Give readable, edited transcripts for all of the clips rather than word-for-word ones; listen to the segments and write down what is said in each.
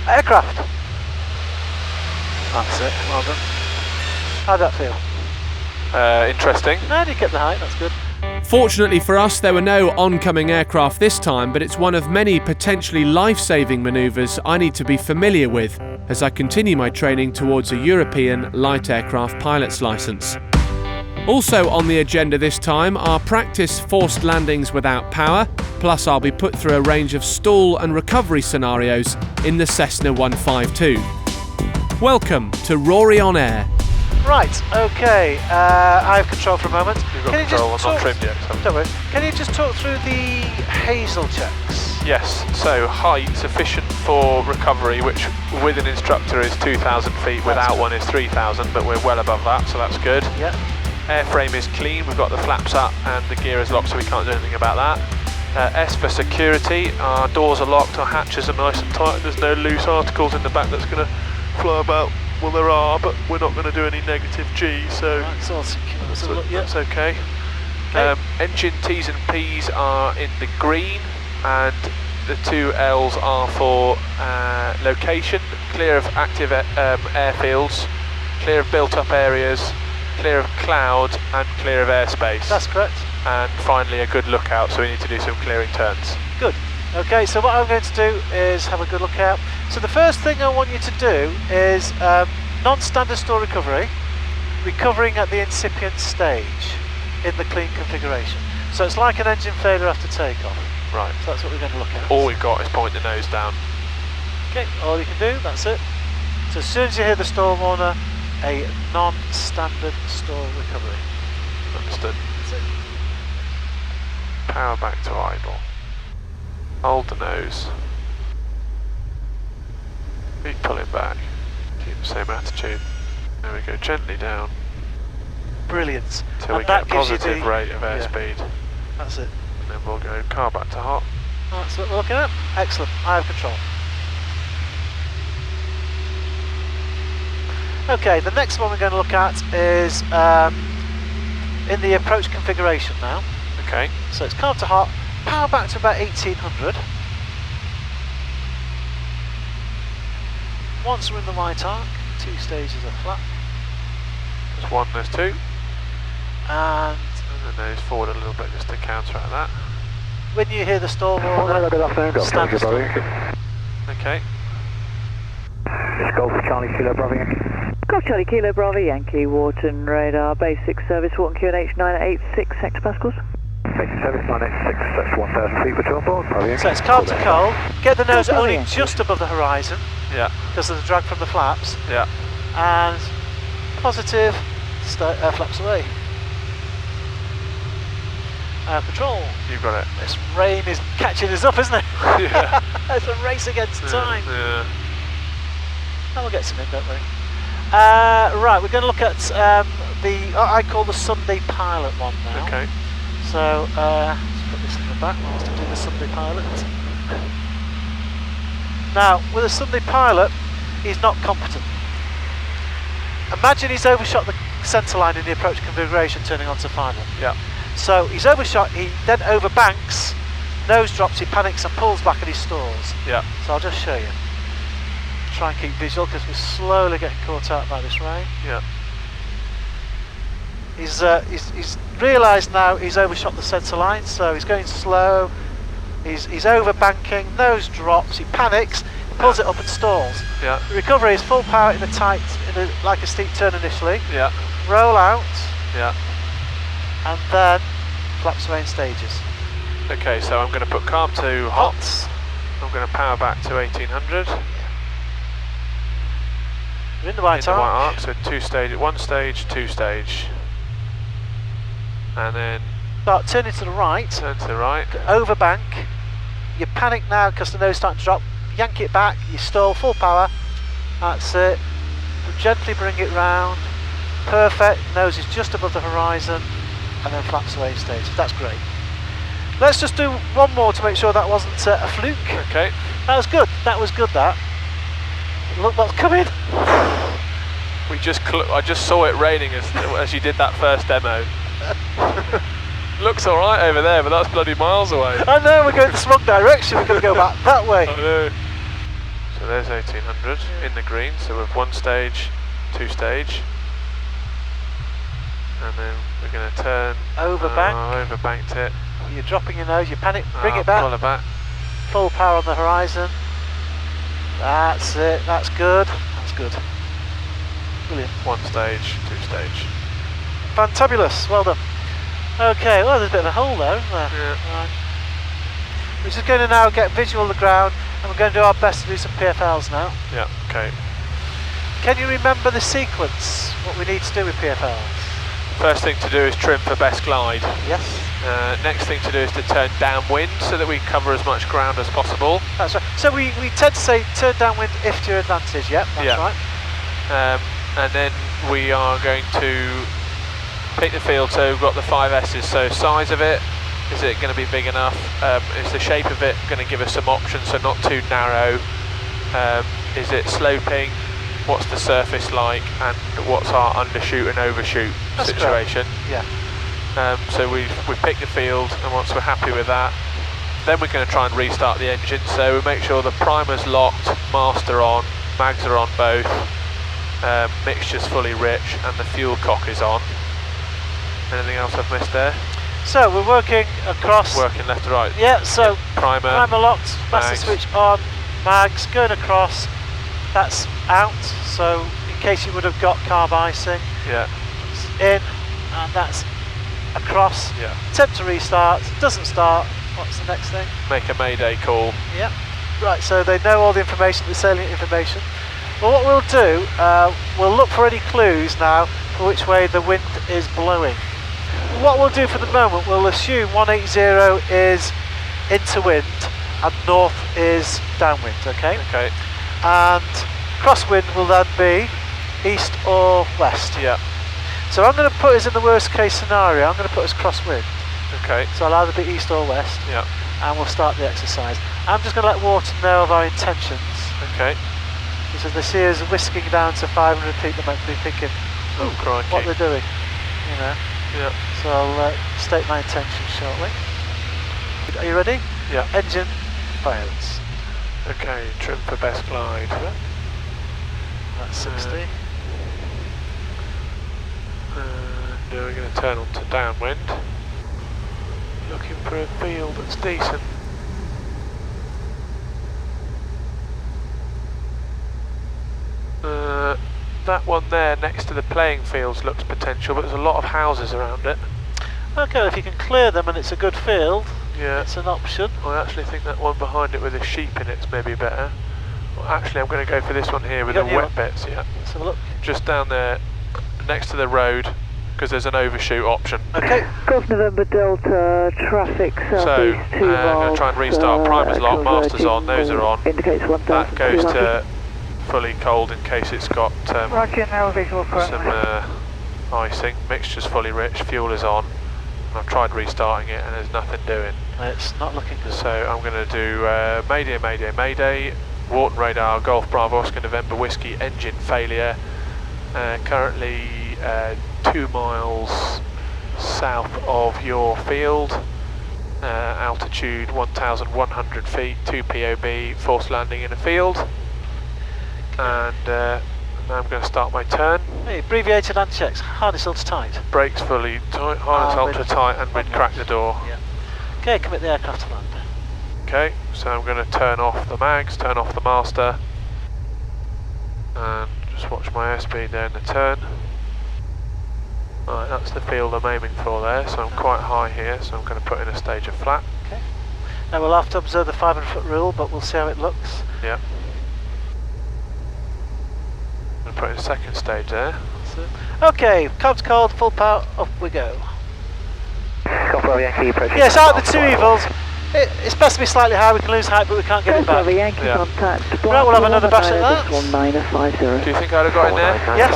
Aircraft. That's it, well done. How'd that feel? Interesting. And you kept the height, that's good. Fortunately for us, there were no oncoming aircraft this time, but it's one of many potentially life-saving manoeuvres I need to be familiar with as I continue my training towards a European light aircraft pilot's licence. Also on the agenda this time are practice forced landings without power, plus I'll be put through a range of stall and recovery scenarios in the Cessna 152. Welcome to Rory on Air. Right, okay, I have control for a moment. You've got control, I'm not trimmed yet. So. Don't worry. Can you just talk through the Hazel checks? Yes, so height sufficient for recovery, which with an instructor is 2,000 feet, without one is 3,000, but we're well above that, so that's good. Yeah. Airframe is clean, we've got the flaps up and the gear is locked, so we can't do anything about that. S for security, our doors are locked, our hatches are nice and tight, there's no loose articles in the back that's going to fly about. Well, there are, but we're not going to do any negative G, so Right, it's all secure. that's okay. Engine T's and P's are in the green, and the two L's are for location, clear of active airfields, clear of built-up areas, clear of cloud, and clear of airspace. That's correct. And finally a good lookout, so we need to do some clearing turns. Good. Okay, so what I'm going to do is have a good look out. So the first thing I want you to do is non-standard stall recovery, recovering at the incipient stage in the clean configuration. So it's like an engine failure after takeoff. Right. So that's what we're going to look at. All we've got is point the nose down. Okay, all you can do, that's it. So as soon as you hear the stall warner, a non-standard stall recovery. Understood. That's it. Power back to idle. Hold the nose. Keep pulling back. Keep the same attitude. There we go, gently down. Brilliant. Till we And get a that gives you positive the- rate of yeah. airspeed. That's it. And then we'll go car back to hot. That's what we're looking at. Excellent. I have control. Okay, the next one we're going to look at is in the approach configuration now. Okay. So it's carb to hot, power back to about 1800. Once we're in the white arc, 2 stages of flap. There's one, there's two. And And then nose forward a little bit just to counteract that. when you hear the stall warner, stand still. Okay. Let's go for Charlie Kilo Bravo Yankee. Golf Charlie Kilo Bravo Yankee, Wharton Radar, basic service, Wharton QNH 986 hectopascals. Basic service 986, that's 1,000 feet between board, Bravo Yankee. So it's carb to cold, get the nose Bravo only Yankee. just above the horizon Yeah. because of the drag from the flaps, Yeah. and positive flaps away. Control. You've got it. This rain is catching us up, isn't it? Yeah. It's a race against time. Yeah. Oh, we'll get some in, don't worry. Right, we're going to look at I call the Sunday Pilot one now. Okay. So let's put this in the back whilst I do the Sunday Pilot. Now, with a Sunday Pilot, he's not competent. Imagine he's overshot the centre line in the approach configuration turning onto final. Yeah. So he's overshot, he then overbanks, nose drops, he panics and pulls back and he stalls. Yeah. So I'll just show you. Try and keep visual because we're slowly getting caught out by this rain. Yeah. He's realised now he's overshot the centre line, so he's going slow. He's overbanking, nose drops, he panics, he pulls it up and stalls. Yeah. The recovery is full power in like a steep turn initially. Yeah. Roll out Yeah. and then flaps away in stages. Okay, so I'm going to put carb to hot. I'm going to power back to 1800. We're in the white in the white arc. arc, so one stage, two stage. And then Start turning to the right. turn to the right. Overbank. You panic now because the nose is starting to drop. Yank it back. You stall full power. That's it. Gently bring it round. Perfect. Nose is just above the horizon, and then flaps away stage. That's great. Let's just do one more to make sure that wasn't a fluke. Okay. That was good. That was good. That. Look what's coming. I just saw it raining as you did that first demo. Looks alright over there, but that's bloody miles away. I know, we're going the wrong direction. We're going to go back that way. I know. So So there's 1800 in the green, so we've 1 stage, 2 stage. And then we're going to turn... Overbank. Overbanked it. You're dropping your nose, you panic, bring it back. Pull it back. Full power on the horizon. That's it, that's good. That's good. Brilliant. 1 stage, 2 stage. Fantabulous, well done. Okay, well there's a bit of a hole there, isn't there? Yeah. Right. We're just going to now get visual of the ground and we're going to do our best to do some PFLs now. Yeah, okay. Can you remember the sequence, what we need to do with PFLs? First thing to do is trim for best glide. Yes. Next thing to do is to turn downwind so that we cover as much ground as possible. That's right. So we tend to say turn downwind if to your advantage, yep, that's right. And then we are going to pick the field, so we've got the 5 S's, so size of it, is it going to be big enough? Is the shape of it going to give us some options, so not too narrow? Is it sloping? What's the surface like? And what's our undershoot and overshoot situation? Correct. Yeah. So we've picked the field, and once we're happy with that, then we're going to try and restart the engine. So we make sure the primer's locked, master on, mags are on both, mixture's fully rich, and the fuel cock is on. Anything else I've missed there? So we're working across. Working left to right. Yeah, so primer locked, master mags. switch on, mags going across, that's out, so in case you would have got carb icing, Yeah. it's in, and that's across. Yeah. Attempt to restart, doesn't start, what's the next thing? Make a mayday call. Yeah, right, so they know all the information, the salient information. Well, what we'll do, we'll look for any clues now for which way the wind is blowing. What we'll do for the moment, we'll assume 180 is into wind and north is downwind, okay? Okay. And crosswind will then be east or west. Yeah. So I'm going to put us in the worst case scenario, I'm going to put us crosswind. Okay. So I'll either be east or west, Yeah. and we'll start the exercise. I'm just going to let water know of our intentions. Okay. Because if they see us whisking down to 500 feet, they might be thinking, Oh, crikey. what they're doing, you know. Yeah. So I'll state my intentions shortly. Are you ready? Yeah. Engine fires. Okay. Trim for best glide. That's 60. And we're going to turn on to downwind. Looking for a field that's decent. That one there next to the playing fields looks potential, but there's a lot of houses around it. Okay, if you can clear them and it's a good field, Yeah. it's an option. I actually think that one behind it with a sheep in it's maybe better. Well, actually, I'm going to go for this one here with You the got the wet bits. Yeah. Let's have a look. Just down there, next to the road, because there's an overshoot option. Okay. Golf November Delta, traffic So, southeast 2 I'm miles. going to try and restart. Primer's locked, master's on, those are on. Indicates That goes 1,200. to fully cold in case it's got Roger, no visual some icing. Mixture's fully rich, fuel is on. I've tried restarting it and there's nothing doing. It's not looking good. So I'm going to do Mayday, Mayday, Mayday, Wharton radar, Golf Bravo Oscar November Whiskey, engine failure. Currently 2 miles south of your field. Altitude 1,100 feet, 2 POB, forced landing in a field. And now I'm going to start my turn. Hey, abbreviated and checks. Harness ultra tight. Brakes fully tight, harness ultra tight, and we'd crack the door. Yeah. Okay, commit the aircraft to land. Okay, so I'm going to turn off the mags, turn off the master, and just watch my airspeed there in the turn. Right, that's the field I'm aiming for there, so I'm quite high here, so I'm going to put in a stage of flat. Okay. Now we'll have to observe the 500-foot rule, but we'll see how it looks. Yeah. I'm going to put in a second stage there. Okay, comms cold, full power, up we go. Golf Bravo Yankee approaching. Yes, out of the 2 evils. It's best to be slightly high, we can lose height, but we can't get it Golf back. Bravo Yankee Yeah. contact. Right, we'll have another bash at that. 1950. Do you think I'd have got in there? Yes.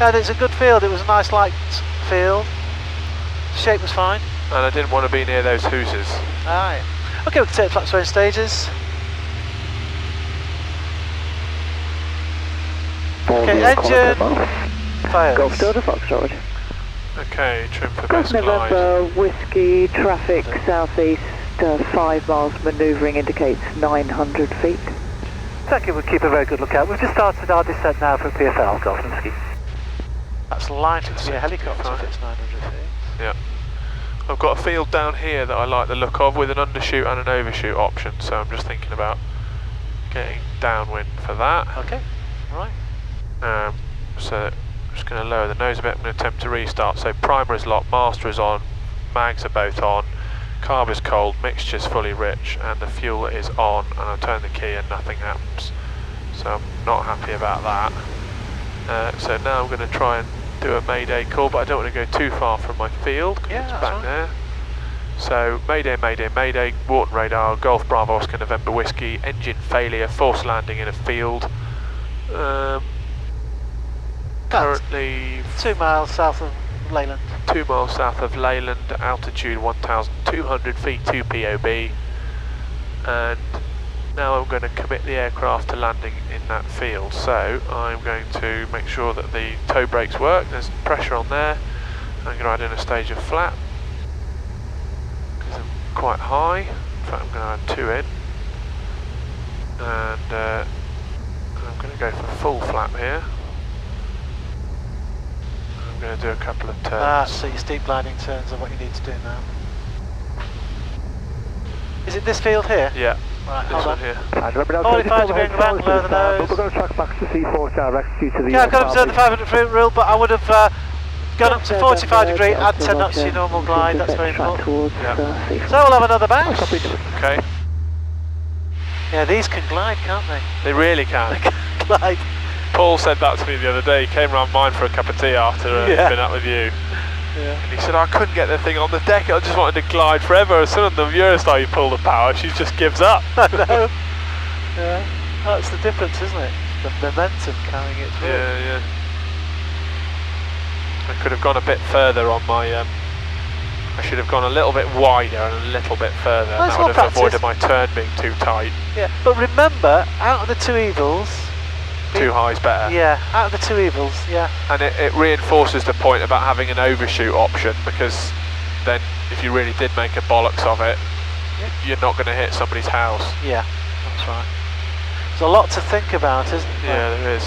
And it's a good field, it was a nice light field. Shape was fine. And I didn't want to be near those hooses. Aye. Okay, we can take flat sway in stages. Okay, engine fires. Golf Delta Foxtrot. Okay, trim for Golf best glide. November Whiskey, traffic southeast 5 miles, manoeuvring indicates 900 feet. Thank you, we'll keep a very good lookout. We've just started our descent now for PFL, Golf Whiskey. That's likely to be a helicopter if it's 900 feet. Yeah. I've got a field down here that I like the look of with an undershoot and an overshoot option, so I'm just thinking about getting downwind for that. Okay, alright. So I'm just going to lower the nose a bit. I'm going to attempt to restart. So primer is locked, master is on, mags are both on, carb is cold, mixture's fully rich, and the fuel is on, and I turn the key and nothing happens. So I'm not happy about that. So now I'm going to try and do a mayday call, but I don't want to go too far from my field because Yeah, it's that's back fine. there. So mayday, mayday, mayday, Wharton radar, Golf Bravo Oscar November Whiskey, engine failure, forced landing in a field. Currently 2 miles south of Leyland. 2 miles south of Leyland, altitude 1,200 feet, 2 POB, and now I'm going to commit the aircraft to landing in that field. So I'm going to make sure that the toe brakes work, there's pressure on there. I'm going to add in a stage of flap because I'm quite high. In fact, I'm going to add 2 in, and I'm going to go for full flap here. I'm going to do a couple of turns. So your steep gliding turns are what you need to do now. Is it this field here? Yeah, Right, this hold one on. here. And remember now, 45 degree angle back, lower the nose. But we're going to track back to C4 direct due to the... Yeah, I've got to observe the 500 foot rule, but I would have gone up to 45 degree, add 10 knots to your normal glide, that's very important. Yeah. So we'll have another bounce. Okay, Yeah, these can glide, can't they? they really can. They can glide. Paul said that to me the other day. He came round mine for a cup of tea after Yeah. been up with you. Yeah. And he said, I couldn't get the thing on the deck, I just wanted to glide forever. As soon as the Eurostar you pull the power, she just gives up. I know. Yeah. That's the difference, isn't it? The momentum carrying it through. Yeah. I could have gone a bit further on my... I should have gone a little bit wider and a little bit further. Well, and it's that would more have avoided practice. my turn being too tight. Yeah. But remember, out of the two evils... Too high is better. Yeah, out of the two evils, yeah. And it reinforces the point about having an overshoot option, because then if you really did make a bollocks of it, Yeah. you're not going to hit somebody's house. Yeah, that's right. There's a lot to think about, isn't there? Yeah, there is.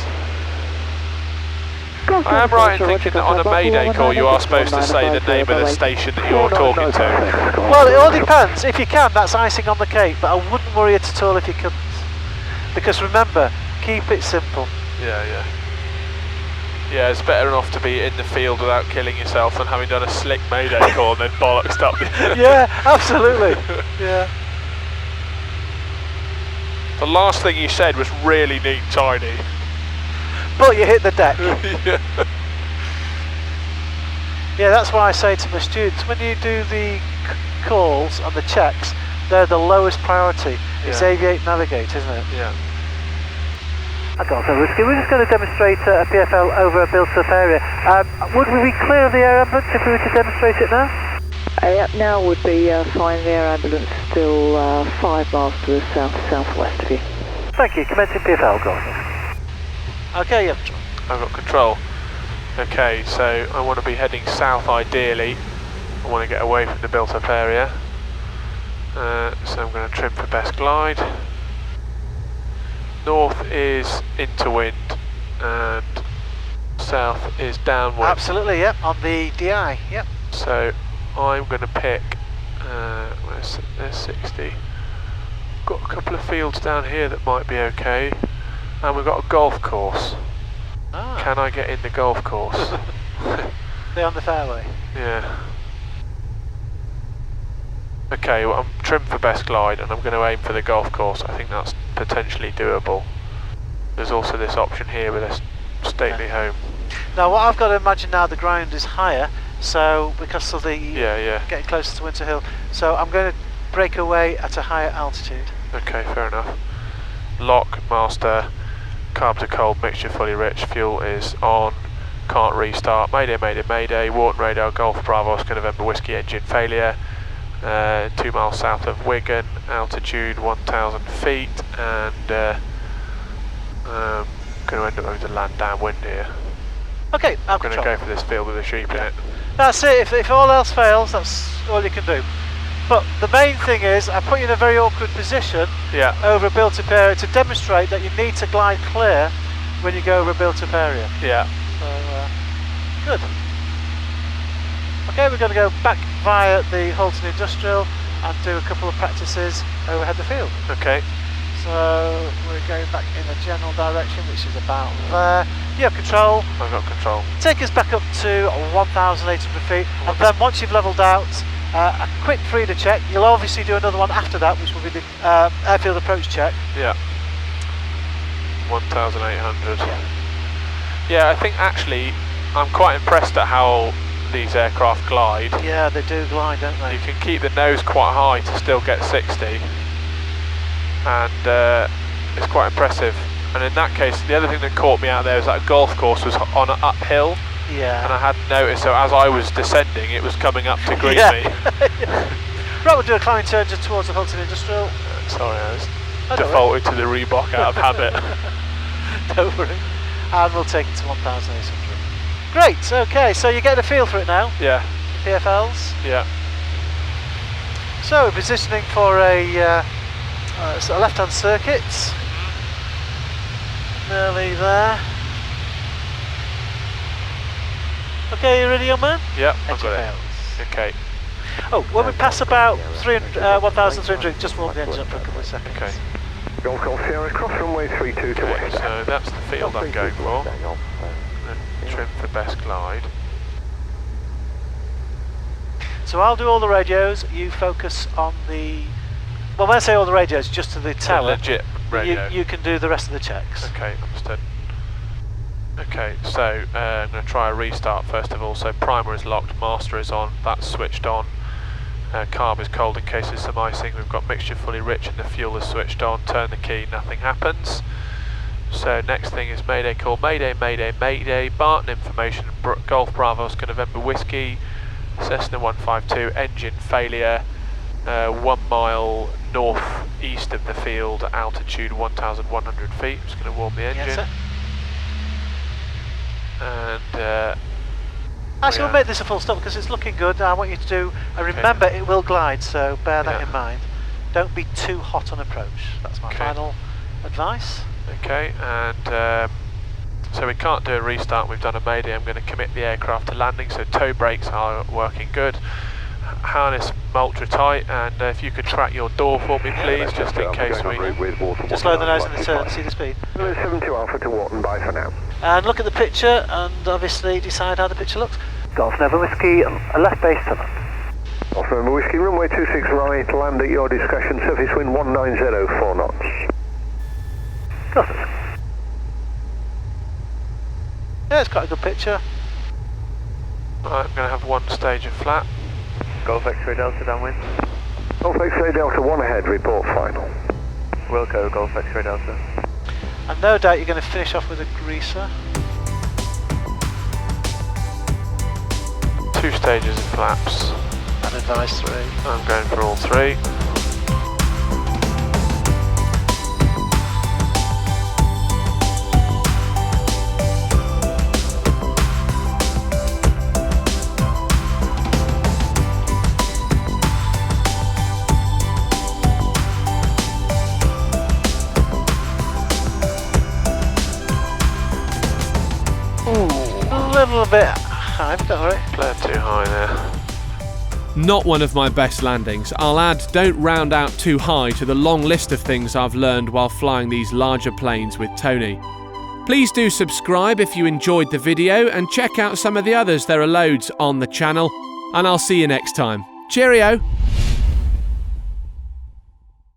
I am right in thinking that on a mayday call you are supposed to say the name of the station that you're talking to. Well, it all depends. If you can, that's icing on the cake, but I wouldn't worry it at all if you couldn't. Because remember, keep it simple. Yeah. Yeah, it's better off to be in the field without killing yourself than having done a slick mayday call and then bollocksed up. Yeah, absolutely. Yeah. The last thing you said was really neat, tidy. But you hit the deck. Yeah. Yeah, that's why I say to my students, when you do the calls and the checks, they're the lowest priority. It's Yeah. aviate, navigate, isn't it? Yeah. Golf Whiskey, we're just going to demonstrate a PFL over a built-up area. Would we be clear of the air ambulance if we were to demonstrate it now? Yep, now would be fine. The air ambulance still 5 miles to the south-southwest of you. Thank you, commencing PFL, Golf. Okay, yeah. I've got control. Okay, so I want to be heading south ideally. I want to get away from the built up area. So I'm going to trim for best glide. North is into wind and south is downwind. Absolutely, yep, on the DI, yep. So I'm going to pick, there's 60. Got a couple of fields down here that might be okay. And we've got a golf course. Ah, Can I get in the golf course? they're on the fairway. Yeah. Okay, well, I'm trimmed for best glide and I'm going to aim for the golf course. I think that's potentially doable. There's also this option here with a stately home. Now what I've got to imagine now, the ground is higher, so because of the Yeah. getting closer to Winter Hill, so I'm going to break away at a higher altitude. Okay, fair enough. Lock, master, carbs are cold, mixture fully rich, fuel is on, can't restart, mayday, mayday, mayday, Wharton radar, Golf Bravo Oscar November Whiskey engine failure, 2 miles south of Wigan, altitude 1,000 feet, and going to end up having to land downwind here. Okay, I'm I've going to control. go for this field with a sheep in it. That's it, if all else fails, that's all you can do. But the main thing is, I put you in a very awkward position Yeah. over a built-up area to demonstrate that you need to glide clear when you go over a built-up area. Yeah. So, good. Okay, we're going to go back via the Halton Industrial and do a couple of practices overhead the field. Okay. So we're going back in the general direction, which is about there. You have control. I've got control. Take us back up to 1,800 feet, and then once you've levelled out, a quick feeder check. You'll obviously do another one after that, which will be the airfield approach check. Yeah. 1,800. Yeah, I think actually I'm quite impressed at how these aircraft glide. Yeah, they do glide, don't they? You can keep the nose quite high to still get 60, and it's quite impressive. And in that case, the other thing that caught me out there is that golf course was on an uphill, Yeah. and I hadn't noticed, so as I was descending it was coming up to greet Yeah. me. Right, we'll do a climbing turn just towards the Halton Industrial. Sorry, I was Don't defaulted to the Reebok out of habit. Don't worry. And we'll take it to 1,800. Great, okay, so you're getting a feel for it now, Yeah, PFLs. yeah. So we're positioning for a sort of left-hand circuit. Nearly there. Okay, you ready, young man? Yeah, I've Engine got it. fails. Okay, Oh, when we pass about 1,300, just warm the engine up for a couple of seconds. okay. Golf Golf Sierra, cross runway 32 to Okay, west. so that's the field I'm going for. Trim for best glide. So I'll do all the radios, you focus on the... Well, when I say all the radios, just to the tower. Legit radio. You can do the rest of the checks. Okay, understood. Okay, so I'm going to try a restart first of all. So primer is locked, master is on, that's switched on. Carb is cold in case there's some icing. We've got mixture fully rich and the fuel is switched on. Turn the key, nothing happens. So next thing is Mayday call. Mayday, Mayday, Mayday. Barton information. Golf Bravo Oscar November Whiskey. Cessna 152. Engine failure. 1 mile north east of the field. Altitude 1,100 feet. I'm just going to warm the engine. Yes, sir. And Actually, we'll make this a full stop because it's looking good. I want you to do, and remember it will glide, so bear that in mind. Don't be too hot on approach. That's my final advice. okay, and so we can't do a restart. We've done a mayday. I'm going to commit the aircraft to landing. So toe brakes are working good. Harness ultra tight, and if you could track your door for me, please, just in case we. Just lower the nose in the turn. See the speed. 72 Alpha to Wharton, bye for now. And look at the picture, and obviously decide how the picture looks. Golf November Whiskey, a left base to land. Golf November Whiskey, runway 26 right, land at your discretion, surface wind 190, 4 knots. Got it. Yeah, it's quite a good picture. I'm going to have one stage of flat. Golf X-ray Delta downwind. Golf X-ray Delta 1 ahead, report final. Wilco, Golf X-ray Delta. And no doubt you're going to finish off with a greaser. 2 stages of flaps. And advice 3. I'm going for all 3. A little bit high, but don't worry. Flared too high there. Not one of my best landings. I'll add, don't round out too high to the long list of things I've learned while flying these larger planes with Tony. Please do subscribe if you enjoyed the video and check out some of the others. There are loads on the channel, and I'll see you next time. Cheerio!